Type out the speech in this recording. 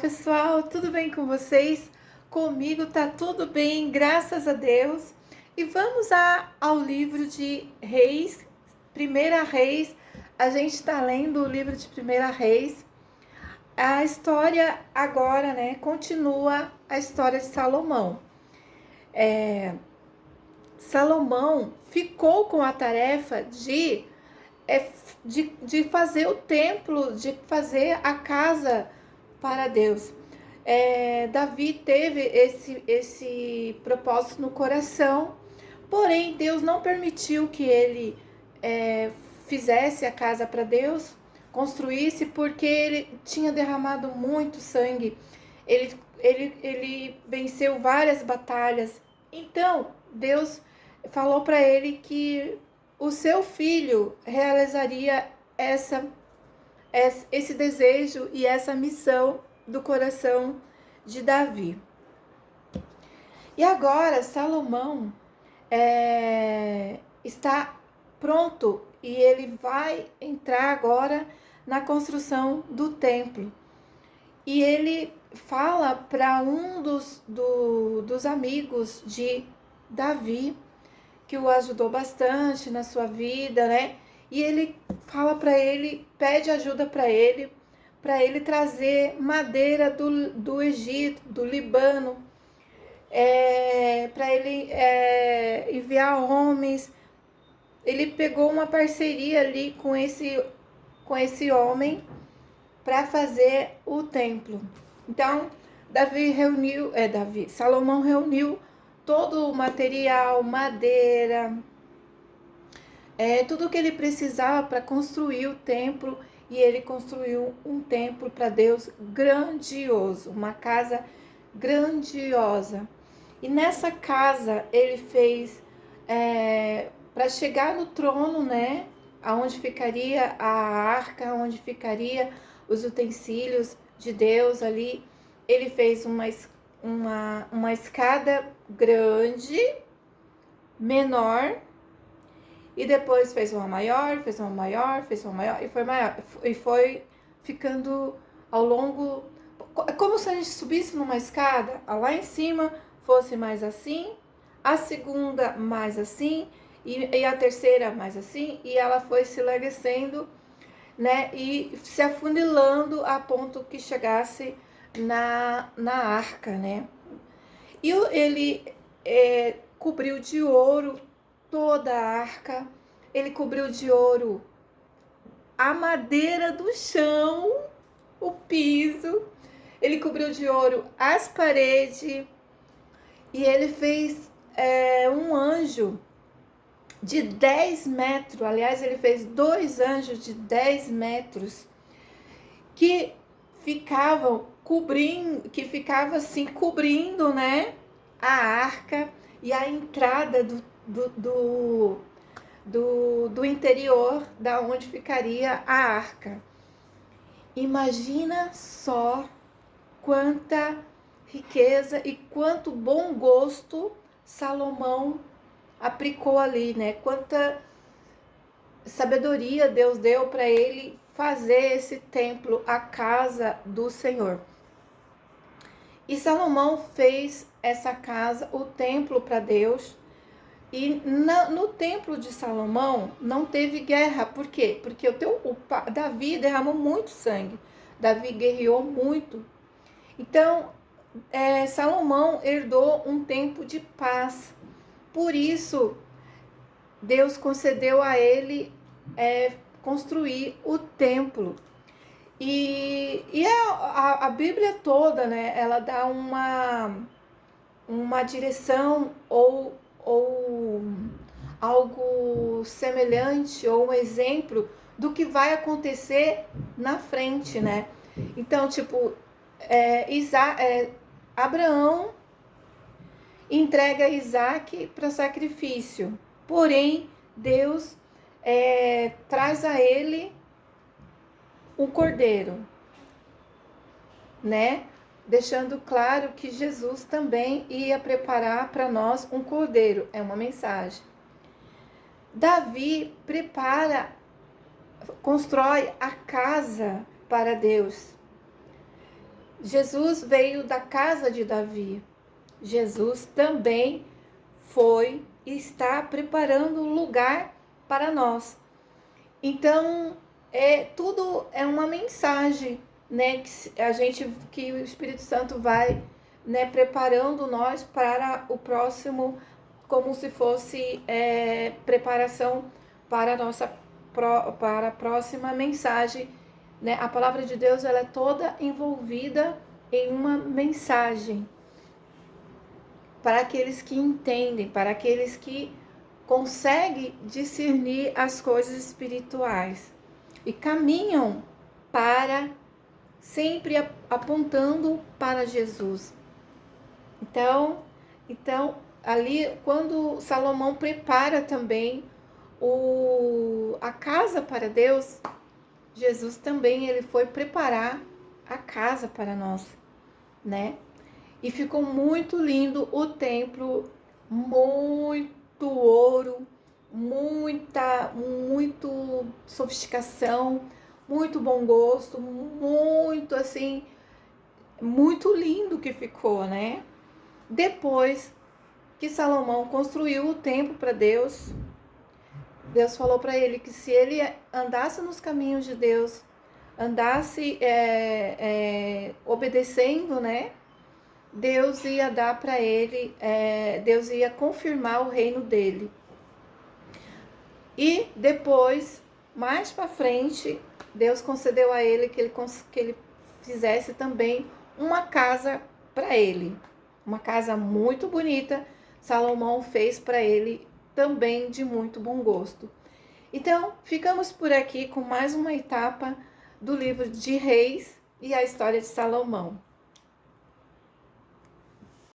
pessoal, tudo bem com vocês? Comigo tá tudo bem, graças a Deus. E vamos ao livro de Reis, Primeira Reis. A gente está lendo o livro de Primeira Reis. A história agora, né, continua a história de Salomão. Salomão ficou com a tarefa de fazer o templo, de fazer a casa para Deus. Davi teve esse propósito no coração, porém Deus não permitiu que ele fizesse a casa para Deus, construísse, porque ele tinha derramado muito sangue, ele venceu várias batalhas. Então Deus falou para ele que o seu filho realizaria esse desejo e essa missão do coração de Davi. E agora Salomão está pronto e ele vai entrar agora na construção do templo. E ele fala para um dos amigos de Davi, que o ajudou bastante na sua vida, né? E ele fala para ele, pede ajuda para ele trazer madeira do Egito, do Líbano, para ele enviar homens. Ele pegou uma parceria ali com esse homem para fazer o templo. Então, Salomão reuniu todo o material, madeira, tudo que ele precisava para construir o templo, e ele construiu um templo para Deus grandioso, uma casa grandiosa. E nessa casa ele fez, para chegar no trono, né, aonde ficaria a arca, onde ficaria os utensílios de Deus ali, ele fez uma escada grande, menor, e depois fez uma maior, fez uma maior, fez uma maior, e foi maior, e foi ficando ao longo, como se a gente subisse numa escada, lá em cima fosse mais assim, a segunda mais assim, e a terceira mais assim, e ela foi se enlarguecendo, né, e se afunilando a ponto que chegasse na arca, né. E ele cobriu de ouro toda a arca, ele cobriu de ouro a madeira do chão, o piso, ele cobriu de ouro as paredes, e ele fez um anjo de 10 metros, aliás, ele fez 2 anjos de 10 metros, que ficavam cobrindo, né, a arca e a entrada do interior, da onde ficaria a arca. Imagina só quanta riqueza e quanto bom gosto Salomão aplicou ali, né? Quanta sabedoria Deus deu para ele fazer esse templo, a casa do Senhor. E Salomão fez essa casa, o templo para Deus. E no templo de Salomão não teve guerra. Por quê? Porque Davi derramou muito sangue. Davi guerreou muito. Então, Salomão herdou um tempo de paz. Por isso, Deus concedeu a ele construir o templo. E a Bíblia toda, né, ela dá uma direção ou algo semelhante, ou um exemplo do que vai acontecer na frente, né? Então, tipo, Abraão entrega Isaac para sacrifício, porém Deus traz a ele um cordeiro, né? Deixando claro que Jesus também ia preparar para nós um cordeiro, é uma mensagem. Davi constrói a casa para Deus. Jesus veio da casa de Davi. Jesus também foi e está preparando um lugar para nós. Então, tudo é uma mensagem, né, que o Espírito Santo vai, né, preparando nós para o próximo, como se fosse preparação para para a próxima mensagem, né? A palavra de Deus, ela é toda envolvida em uma mensagem para aqueles que entendem, para aqueles que conseguem discernir as coisas espirituais e caminham para sempre apontando para Jesus. Então ali quando Salomão prepara também a casa para Deus, Jesus também ele foi preparar a casa para nós, né? E ficou muito lindo o templo, muito ouro, muito sofisticação, muito bom gosto, muito assim, muito lindo que ficou, né? Depois que Salomão construiu o templo para Deus, Deus falou para ele que se ele andasse nos caminhos de Deus, andasse obedecendo, né? Deus ia dar para ele, Deus ia confirmar o reino dele. E depois, mais para frente, Deus concedeu a ele que ele fizesse também uma casa para ele. Uma casa muito bonita, Salomão fez para ele também de muito bom gosto. Então, ficamos por aqui com mais uma etapa do livro de Reis e a história de Salomão.